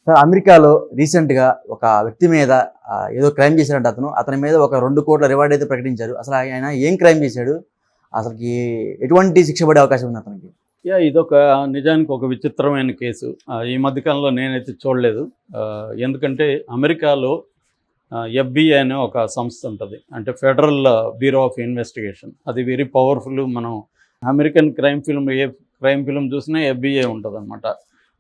Sir అమెరికాలో రీసెంట్‌గా ఒక వ్యక్తి మీద ఏదో క్రైమ్ చేశాడంట అతను. అతని మీద ఒక 2,00,00,000 రివార్డ్ అయితే ప్రకటించారు. అసలు ఆయన ఏం క్రైమ్ చేశాడు? అసలకి ఎటువంటి శిక్ష పడే అవకాశం ఉంది అతనికి? ఇదొక నిజానికి ఒక విచిత్రమైన కేసు. ఈ మధ్య కాలంలో నేనైతే చూడలేదు. ఎందుకంటే అమెరికాలో ఎఫ్‌బిఐ అనే ఒక సంస్థ ఉంటది. అంటే ఫెడరల్ బ్యూరో ఆఫ్ ఇన్వెస్టిగేషన్. అది వెరీ పవర్‌ఫుల్. మనం అమెరికన్ ఏ క్రైమ్ ఫిల్మ్ చూసినా ఎఫ్‌బిఐ ఉంటదనమాట.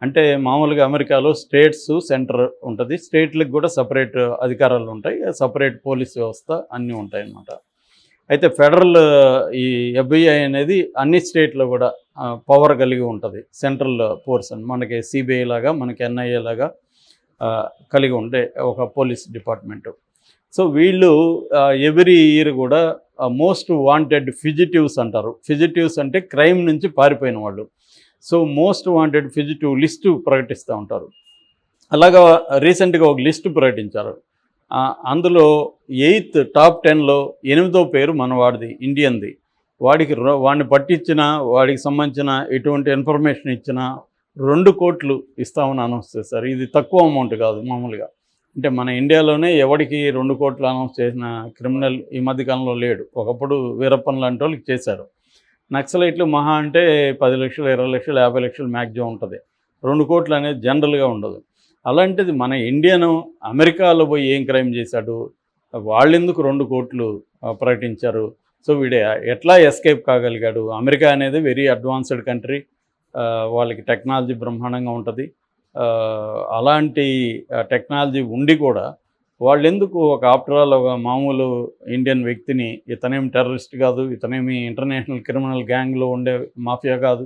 అంటే మామూలుగా అమెరికాలో స్టేట్స్, సెంటర్ ఉంటది. స్టేట్‌లకి కూడా సెపరేట్ అధికారాలు ఉంటాయి. సెపరేట్ పోలీస్ వ్యవస్థ అన్నీ ఉంటాయన్నమాట. అయితే ఫెడరల్ ఈ ఎఫ్‌బిఐ అనేది అన్ని స్టేట్లో కూడా పవర్ కలిగి ఉంటుంది. సెంట్రల్ ఫోర్స్ అని మనకి సిబిఐ లాగా, మనకి ఎన్ఐఏ లాగా కలిగి ఉండే ఒక పోలీస్ డిపార్ట్మెంటు. సో వీళ్ళు ఎవ్రీ ఇయర్ కూడా మోస్ట్ వాంటెడ్ ఫిజిటివ్స్ అంటారు. ఫిజిటివ్స్ అంటే క్రైమ్ నుంచి పారిపోయిన వాళ్ళు. So most wanted fugitive list ప్రకటిస్తూ ఉంటారు. అలాగా రీసెంట్గా ఒక లిస్టు ప్రకటించారు. అందులో టాప్ 10లో 8వ పేరు మనవాడిది, ఇండియన్ది. వాడిని పట్టించిన, వాడికి సంబంధించిన ఎటువంటి ఇన్ఫర్మేషన్ ఇచ్చినా 2 కోట్లు ఇస్తామని అనౌన్స్ చేశారు. ఇది తక్కువ అమౌంట్ కాదు మామూలుగా. అంటే మన ఇండియాలోనే ఎవడికి 2 కోట్లు అనౌన్స్ చేసిన క్రిమినల్ ఈ మధ్యకాలంలో లేడు. ఒకప్పుడు వీరప్పన్ లాంటి వాళ్ళకి చేశారు. నక్సలైట్లు మహా అంటే 10 లక్షలు, 20 లక్షలు, 50 లక్షలు మ్యాక్సిమం ఉంటుంది. 2 కోట్లు అనేది జనరల్గా ఉండదు. అలాంటిది మన ఇండియను అమెరికాలో పోయి ఏం క్రైమ్ చేశాడు, వాళ్ళెందుకు 2 కోట్లు ప్రకటించారు? సో వీడు ఎట్లా ఎస్కేప్ కాగలిగాడు? అమెరికా అనేది వెరీ అడ్వాన్స్డ్ కంట్రీ. వాళ్ళకి టెక్నాలజీ బ్రహ్మాండంగా ఉంటుంది. అలాంటి టెక్నాలజీ ఉండి కూడా వాళ్ళెందుకు ఆఫ్టర్ ఆల్ ఒక మామూలు ఇండియన్ వ్యక్తిని, ఇతనేమి టెర్రరిస్ట్ కాదు, ఇతనేమి ఇంటర్నేషనల్ క్రిమినల్ గ్యాంగ్లో ఉండే మాఫియా కాదు,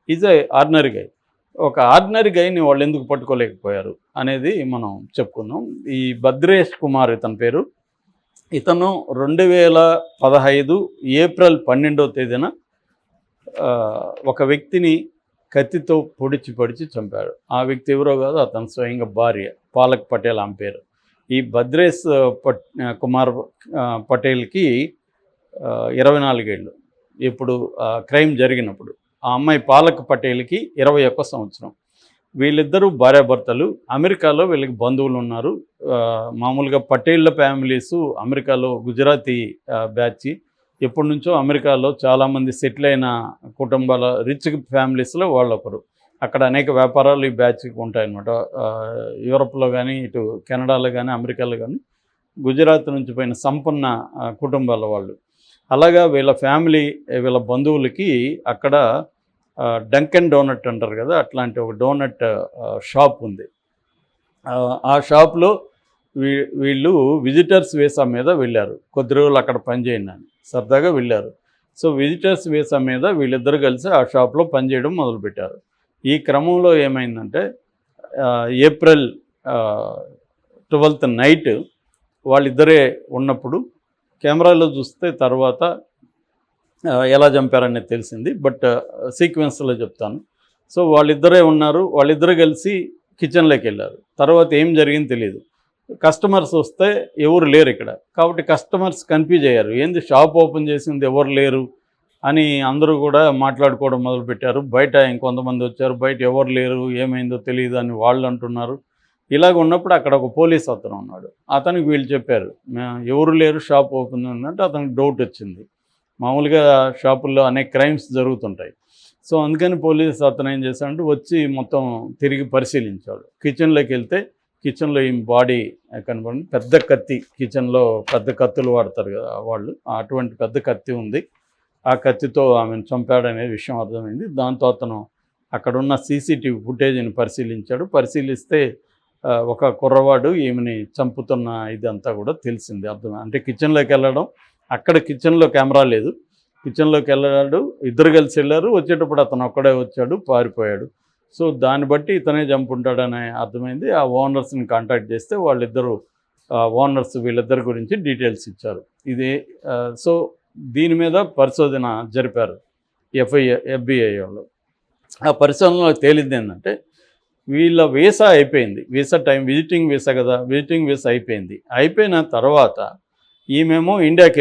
ఈజ్ ఏ ఆర్డినరీ గై. ఒక ఆర్డినరీ గైని వాళ్ళు ఎందుకు పట్టుకోలేకపోయారు అనేది మనం చెప్పుకుందాం. ఈ భద్రేష్ కుమార్ ఇతని పేరు. ఇతను 2015 ఏప్రిల్ 12వ తేదీన ఒక వ్యక్తిని కత్తితో పొడిచి చంపాడు. ఆ వ్యక్తి ఎవరో కాదు, అతను స్వయంగా భార్య పాలక్ పటేల్ ఆమె పేరు. ఈ భద్రేష్ కుమార్ పటేల్కి 24 ఏళ్ళు ఇప్పుడు క్రైమ్ జరిగినప్పుడు. ఆ అమ్మాయి పాలక్ పటేల్కి 21 సంవత్సరం. వీళ్ళిద్దరూ భార్యాభర్తలు. అమెరికాలో వీళ్ళకి బంధువులు ఉన్నారు. మామూలుగా పటేళ్ల ఫ్యామిలీసు అమెరికాలో గుజరాతీ బ్యాచ్. ఎప్పటి నుంచో అమెరికాలో చాలామంది సెటిల్ అయిన కుటుంబాల రిచ్ ఫ్యామిలీస్లో వాళ్ళొకరు. అక్కడ అనేక వ్యాపారాలు ఈ బ్యాచ్కి ఉంటాయన్నమాట. యూరప్లో కానీ, ఇటు కెనడాలో కానీ, అమెరికాలో కానీ గుజరాత్ నుంచి పోయిన సంపన్న కుటుంబాల వాళ్ళు. అలాగా వీళ్ళ ఫ్యామిలీ, వీళ్ళ బంధువులకి అక్కడ డంకెన్ డోనట్ అంటారు కదా, అట్లాంటి ఒక డోనట్ షాప్ ఉంది. ఆ షాప్లో వీళ్ళు విజిటర్స్ వీసా మీద వెళ్ళారు. కొద్ది రోజులు అక్కడ పనిచేయండి అని సరదాగా వెళ్ళారు. సో విజిటర్స్ వీసా మీద వీళ్ళిద్దరు కలిసి ఆ షాప్లో పనిచేయడం మొదలుపెట్టారు. ఈ క్రమంలో ఏమైందంటే ఏప్రిల్ 12th నైట్ వాళ్ళిద్దరే ఉన్నప్పుడు కెమెరాలో చూస్తే తర్వాత ఎలా చంపారనేది తెలిసింది. బట్ సీక్వెన్స్లో చెప్తాను. సో వాళ్ళిద్దరే ఉన్నారు. వాళ్ళిద్దరు కలిసి కిచెన్లోకి వెళ్ళారు. తర్వాత ఏం జరిగింది తెలియదు. కస్టమర్స్ వస్తే ఎవరు లేరు ఇక్కడ. కాబట్టి కస్టమర్స్ కన్ఫ్యూజ్ అయ్యారు. ఏంది షాప్ ఓపెన్ చేసింది ఎవరు లేరు అని అందరూ కూడా మాట్లాడుకోవడం మొదలుపెట్టారు. బయట ఇంకొంతమంది వచ్చారు. బయట ఎవరు లేరు, ఏమైందో తెలియదు అని వాళ్ళు అంటున్నారు. ఇలాగ ఉన్నప్పుడు అక్కడ ఒక పోలీస్ అతను ఉన్నాడు. అతనికి వీళ్ళు చెప్పారు, ఎవరు లేరు, షాప్ ఓపెన్ ఉందంటే అతనికి డౌట్ వచ్చింది. మామూలుగా షాపుల్లో అనేక క్రైమ్స్ జరుగుతుంటాయి. సో అందుకని పోలీస్ అతను ఏం చేశాడంటే వచ్చి మొత్తం తిరిగి పరిశీలించాడు. కిచెన్లోకి వెళ్తే కిచెన్లో ఈ బాడీ కనపడింది. పెద్ద కత్తి, కిచెన్లో పెద్ద కత్తులు వాడతారు కదా వాళ్ళు, అటువంటి పెద్ద కత్తి ఉంది. ఆ కత్తితో ఆమెను చంపాడనే విషయం అర్థమైంది. దాంతో అతను అక్కడున్న సీసీటీవీ ఫుటేజ్ని పరిశీలిస్తే ఒక కుర్రవాడు ఈమెని చంపుతున్న ఇదంతా కూడా తెలిసింది, అర్థం. అంటే కిచెన్లోకి వెళ్ళడం, అక్కడ కిచెన్లో కెమెరా లేదు, కిచెన్లోకి వెళ్ళాడు, ఇద్దరు కలిసి వెళ్ళారు. వచ్చేటప్పుడు అతను ఒక్కడే వచ్చాడు, పారిపోయాడు. సో దాన్ని బట్టి ఇతనే చంపుంటాడని అర్థమైంది. ఆ ఓనర్స్ని కాంటాక్ట్ చేస్తే వాళ్ళిద్దరూ ఓనర్స్ వీళ్ళిద్దరి గురించి డీటెయిల్స్ ఇచ్చారు. ఇది సో దీని మీద పరిశోధన జరిపారు ఎఫ్బిఐ వాళ్ళు. ఆ పరిశోధనలో తేలింది ఏంటంటే వీళ్ళ వీసా అయిపోయింది. వీసా టైం, విజిటింగ్ వీసా కదా, విజిటింగ్ వీసా అయిపోయింది. అయిపోయిన తర్వాత ఈమెమో ఇండియాకి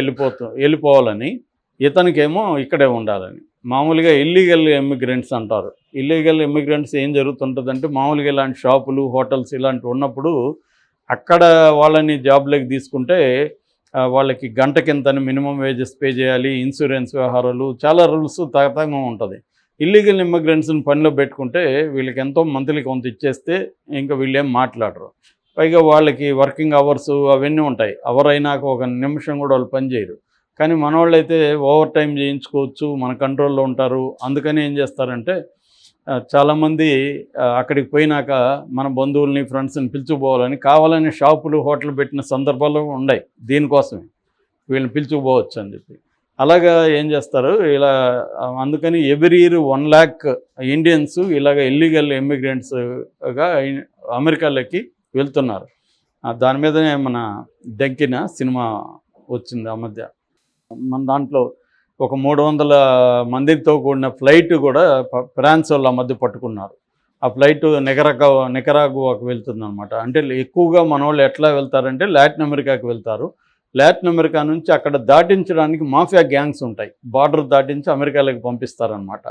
వెళ్ళిపోవాలని, ఇతనికేమో ఇక్కడే ఉండాలని. మామూలుగా ఇల్లీగల్ ఇమ్మిగ్రెంట్స్ అంటారు. ఇల్లీగల్ ఇమ్మిగ్రెంట్స్ ఏం జరుగుతుంటుందంటే మామూలుగా ఇలాంటి షాపులు, హోటల్స్ ఇలాంటివి ఉన్నప్పుడు అక్కడ వాళ్ళని జాబ్లోకి తీసుకుంటే వాళ్ళకి గంటకింతని మినిమం వేజెస్ పే చేయాలి, ఇన్సూరెన్స్ వ్యవహారాలు చాలా రూల్స్ తగతంగా ఉంటుంది. ఇల్లీగల్ ఇమ్మిగ్రెంట్స్ని పనిలో పెట్టుకుంటే వీళ్ళకి ఎంతో మంత్లీ కొంత ఇచ్చేస్తే ఇంకా వీళ్ళేం మాట్లాడరు. పైగా వాళ్ళకి వర్కింగ్ అవర్స్ అవన్నీ ఉంటాయి. అవర్ అయినాక ఒక నిమిషం కూడా వాళ్ళు పని చేయరు. కానీ మనోళ్ళైతే ఓవర్ టైం చేయించుకోవచ్చు, మన కంట్రోల్లో ఉంటారు. అందుకని ఏం చేస్తారంటే చాలామంది అక్కడికి పోయినాక మన బంధువుల్ని, ఫ్రెండ్స్ని పిలుచుకుపోవాలని కావాలని షాపులు, హోటల్ పెట్టిన సందర్భాలు ఉన్నాయి. దీనికోసమే వీళ్ళని పిలుచుకుపోవచ్చు అని చెప్పి. అలాగా ఏం చేస్తారు ఇలా. అందుకని ఎవ్రీ ఇయర్ 1 lakh ఇండియన్స్ ఇలాగ ఇల్లీగల్ ఇమ్మిగ్రెంట్స్గా అమెరికాలోకి వెళ్తున్నారు. దాని మీదనే మన దగ్గిన సినిమా వచ్చింది ఆ మధ్య. మన దాంట్లో ఒక 300 మందితో కూడిన ఫ్లైట్ కూడా ఫ్రాన్స్ వాళ్ళు ఆ మధ్య పట్టుకున్నారు. ఆ ఫ్లైట్ నికరాగువాకు వెళ్తుందన్నమాట. అంటే ఎక్కువగా మన వాళ్ళు ఎట్లా వెళ్తారంటే లాటిన్ అమెరికాకి వెళ్తారు. లాటిన్ అమెరికా నుంచి అక్కడ దాటించడానికి మాఫియా గ్యాంగ్స్ ఉంటాయి. బార్డర్ దాటించి అమెరికాలోకి పంపిస్తారనమాట.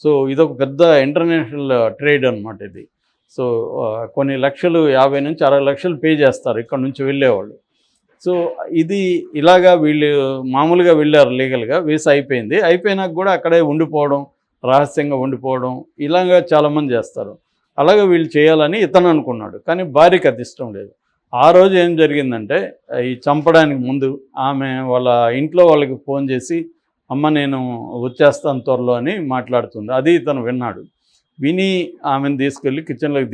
సో ఇదొక పెద్ద ఇంటర్నేషనల్ ట్రేడ్ అనమాట ఇది. సో కొన్ని లక్షలు, 50 నుంచి 60 లక్షలు పే చేస్తారు ఇక్కడ నుంచి వెళ్ళేవాళ్ళు. సో ఇది ఇలాగా వీళ్ళు మామూలుగా వెళ్ళారు లీగల్గా, వీసా అయిపోయింది. అయిపోయినాక కూడా అక్కడే ఉండిపోవడం, రహస్యంగా ఉండిపోవడం ఇలాగా చాలామంది చేస్తారు. అలాగే వీళ్ళు చేయాలని ఇతను అనుకున్నాడు. కానీ భార్యకి అది ఇష్టం లేదు. ఆ రోజు ఏం జరిగిందంటే ఈ చంపడానికి ముందు ఆమె వాళ్ళ ఇంట్లో వాళ్ళకి ఫోన్ చేసి, అమ్మ నేను వచ్చేస్తాను త్వరలో అని మాట్లాడుతుంది. అది ఇతను విన్నాడు. విని ఆమెను తీసుకెళ్ళి కిచెన్లోకి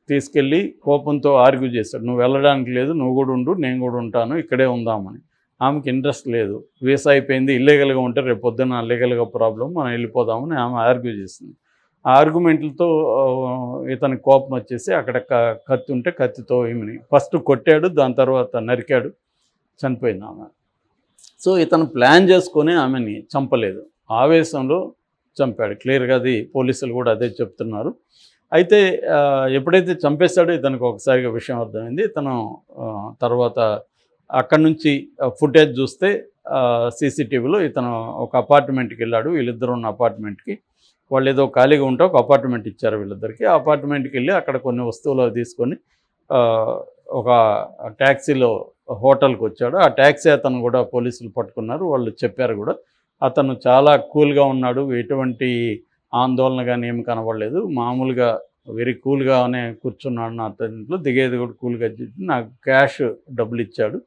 తీసుకెళ్ళి కోపంతో ఆర్గ్యూ చేశాడు. నువ్వు వెళ్ళడానికి లేదు, నువ్వు కూడా ఉండు, నేను కూడా ఉంటాను, ఇక్కడే ఉందామని. ఆమెకి ఇంట్రెస్ట్ లేదు. వీసా అయిపోయింది, ఇల్లీగల్గా ఉంటే రేపు పొద్దున్న లీగల్గా ప్రాబ్లం, మనం వెళ్ళిపోదామని ఆమె ఆర్గ్యూ చేసింది. ఆ ఆర్గ్యుమెంట్లతో ఇతనికి కోపం వచ్చేసి అక్కడ కత్తి ఉంటే కత్తితో ఈమెని ఫస్ట్ కొట్టాడు, దాని తర్వాత నరికాడు, చనిపోయింది ఆమె. సో ఇతను ప్లాన్ చేసుకొని ఆమెని చంపలేదు, ఆవేశంలో చంపాడు. క్లియర్గా అది పోలీసులు కూడా అదే చెప్తున్నారు. అయితే ఎప్పుడైతే చంపేశాడో ఇతనికి ఒకసారిగా విషయం అర్థమైంది. ఇతను తర్వాత అక్కడి నుంచి ఫుటేజ్ చూస్తే సీసీటీవీలో ఇతను ఒక అపార్ట్మెంట్కి వెళ్ళాడు. వీళ్ళిద్దరు ఉన్న అపార్ట్మెంట్కి వాళ్ళు ఏదో ఖాళీగా ఉంటే ఒక అపార్ట్మెంట్ ఇచ్చారు వీళ్ళిద్దరికి. ఆ అపార్ట్మెంట్కి వెళ్ళి అక్కడ కొన్ని వస్తువులు తీసుకొని ఒక ట్యాక్సీలో హోటల్కి వచ్చాడు. ఆ ట్యాక్సీ అతను కూడా పోలీసులు పట్టుకున్నారు. వాళ్ళు చెప్పారు కూడా అతను చాలా కూల్గా ఉన్నాడు, ఎటువంటి ఆందోళన కానీ ఏమి కనబడలేదు, మామూలుగా వెరీ కూల్గానే కూర్చున్నాడు. నా అతనిలో దిగేది కూడా కూల్గా నాకు క్యాష్ డబ్బులు ఇచ్చాడు.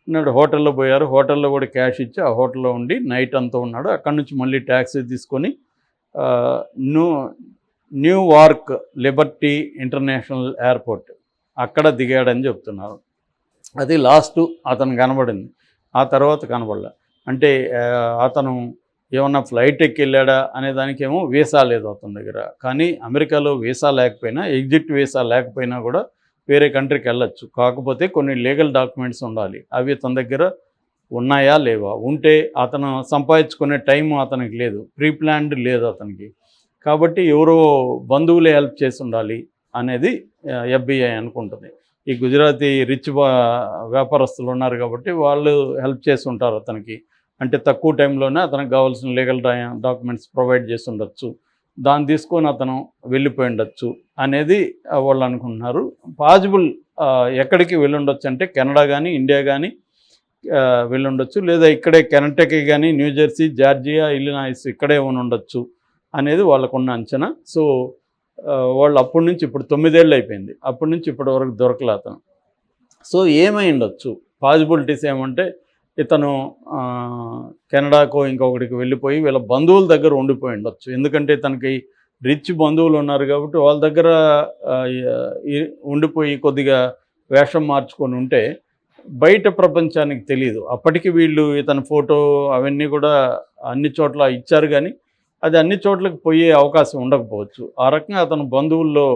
నాడు హోటల్లో పోయారు, హోటల్లో కూడా క్యాష్ ఇచ్చి ఆ హోటల్లో ఉండి నైట్ అంతా ఉన్నాడు. అక్కడి నుంచి మళ్ళీ ట్యాక్సీ తీసుకొని న్యూయార్క్ లిబర్టీ ఇంటర్నేషనల్ ఎయిర్పోర్ట్ అక్కడ దిగాడని చెప్తున్నారు. అది లాస్ట్ అతను కనబడింది. ఆ తర్వాత కనబడలే. అంటే అతను ఏమన్నా ఫ్లైట్ ఎక్కి వెళ్ళాడా అనే దానికేమో వీసా లేదు అతని దగ్గర. కానీ అమెరికాలో వీసా లేకపోయినా, ఎగ్జిట్ వీసా లేకపోయినా కూడా వేరే కంట్రీకి వెళ్ళొచ్చు. కాకపోతే కొన్ని లీగల్ డాక్యుమెంట్స్ ఉండాలి. అవి తన దగ్గర ఉన్నాయా లేవా, ఉంటే అతను సంపాదించుకునే టైం అతనికి లేదు, ప్రీ ప్లాన్డ్ లేదు అతనికి. కాబట్టి ఎవరో బంధువులే హెల్ప్ చేసి ఉండాలి అనేది FBI అనుకుంటుంది. ఈ గుజరాతీ రిచ్ వ్యాపారస్తులు ఉన్నారు కాబట్టి వాళ్ళు హెల్ప్ చేసి ఉంటారు అతనికి. అంటే తక్కువ టైంలోనే అతనికి కావాల్సిన లీగల్ డాక్యుమెంట్స్ ప్రొవైడ్ చేసి ఉండొచ్చు, దాన్ని తీసుకొని అతను వెళ్ళిపోయి ఉండొచ్చు అనేది వాళ్ళు అనుకుంటున్నారు. పాజిబుల్ ఎక్కడికి వెళ్ళుండొచ్చు అంటే కెనడా కానీ, ఇండియా కానీ వెళ్ళుండొచ్చు, లేదా ఇక్కడే కెనటకీ కానీ, న్యూజెర్సీ, జార్జియా, ఇల్లినాయిస్ ఇక్కడే ఉండొచ్చు అనేది వాళ్ళకున్న అంచనా. సో వాళ్ళు అప్పటి నుంచి ఇప్పుడు 9 ఏళ్ళు అయిపోయింది, అప్పటి నుంచి ఇప్పటి వరకు దొరకలే అతను. సో ఏమై ఉండొచ్చు పాజిబిలిటీస్ ఏమంటే ఇతను కెనడాకో ఇంకొకటికి వెళ్ళిపోయి వీళ్ళ బంధువుల దగ్గర ఉండిపోయి ఉండొచ్చు. ఎందుకంటే తనకి రిచ్ బంధువులు ఉన్నారు కాబట్టి వాళ్ళ దగ్గర ఉండిపోయి కొద్దిగా వేషం మార్చుకొని ఉంటే బయట ప్రపంచానికి తెలియదు. అప్పటికి వీళ్ళు ఇతని ఫోటో అవన్నీ కూడా అన్ని చోట్ల ఇచ్చారు, కానీ అది అన్ని చోట్లకి పోయే అవకాశం ఉండకపోవచ్చు. ఆ రకంగా అతను బంధువుల్లో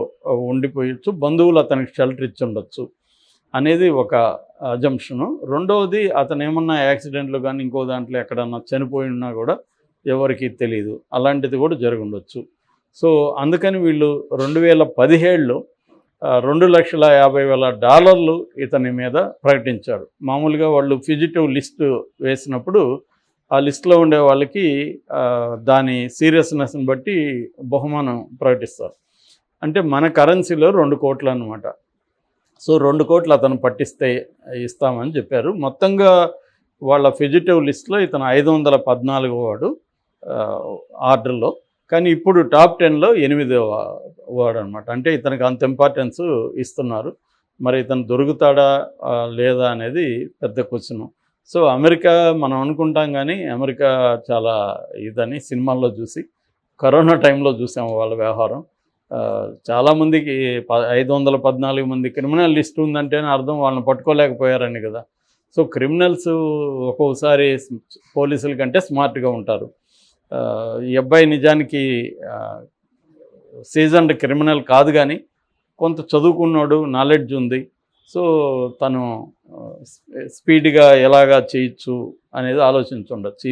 ఉండిపోయచ్చు, బంధువులు అతనికి షెల్టర్ ఇచ్చి ఉండొచ్చు అనేది ఒక అజంప్షను. రెండవది అతను ఏమన్నా యాక్సిడెంట్లు కానీ ఇంకో దాంట్లో ఎక్కడన్నా చనిపోయి ఉన్నా కూడా ఎవరికి తెలియదు, అలాంటిది కూడా జరిగి ఉండొచ్చు. సో అందుకని వీళ్ళు 2017లో $2,50,000 ఇతని మీద ప్రకటించారు. మామూలుగా వాళ్ళు ఫిజిటివ్ లిస్టు వేసినప్పుడు ఆ లిస్టులో ఉండే వాళ్ళకి దాని సీరియస్నెస్ని బట్టి బహుమానం ప్రకటిస్తారు. అంటే మన కరెన్సీలో 2 కోట్లు అనమాట. సో 2 కోట్లు అతను పట్టిస్తే ఇస్తామని చెప్పారు. మొత్తంగా వాళ్ళ ఫెజిటివ్ లిస్ట్లో ఇతను 514 వాడు ఆర్డర్లో. కానీ ఇప్పుడు టాప్ 10లో 8వ వాడు అనమాట. అంటే ఇతనికి అంత ఇంపార్టెన్స్ ఇస్తున్నారు. మరి ఇతను దొరుకుతాడా లేదా అనేది పెద్ద క్వశ్చను. సో అమెరికా మనం అనుకుంటాం కానీ అమెరికా చాలా ఇదని సినిమాల్లో చూసి కరోనా టైంలో చూసాము వాళ్ళ వ్యవహారం. చాలామందికి 514 మంది క్రిమినల్ లిస్ట్ ఉందంటేనే అర్థం వాళ్ళని పట్టుకోలేకపోయారని కదా. సో క్రిమినల్స్ ఒక్కొక్కసారి పోలీసుల కంటే స్మార్ట్గా ఉంటారు. ఈ అబ్బాయి నిజానికి సీజన్డ్ క్రిమినల్ కాదు, కానీ కొంత చదువుకున్నాడు, నాలెడ్జ్ ఉంది. సో తను స్పీడ్గా ఎలాగా చేయొచ్చు అనేది ఆలోచించుండొచ్చు.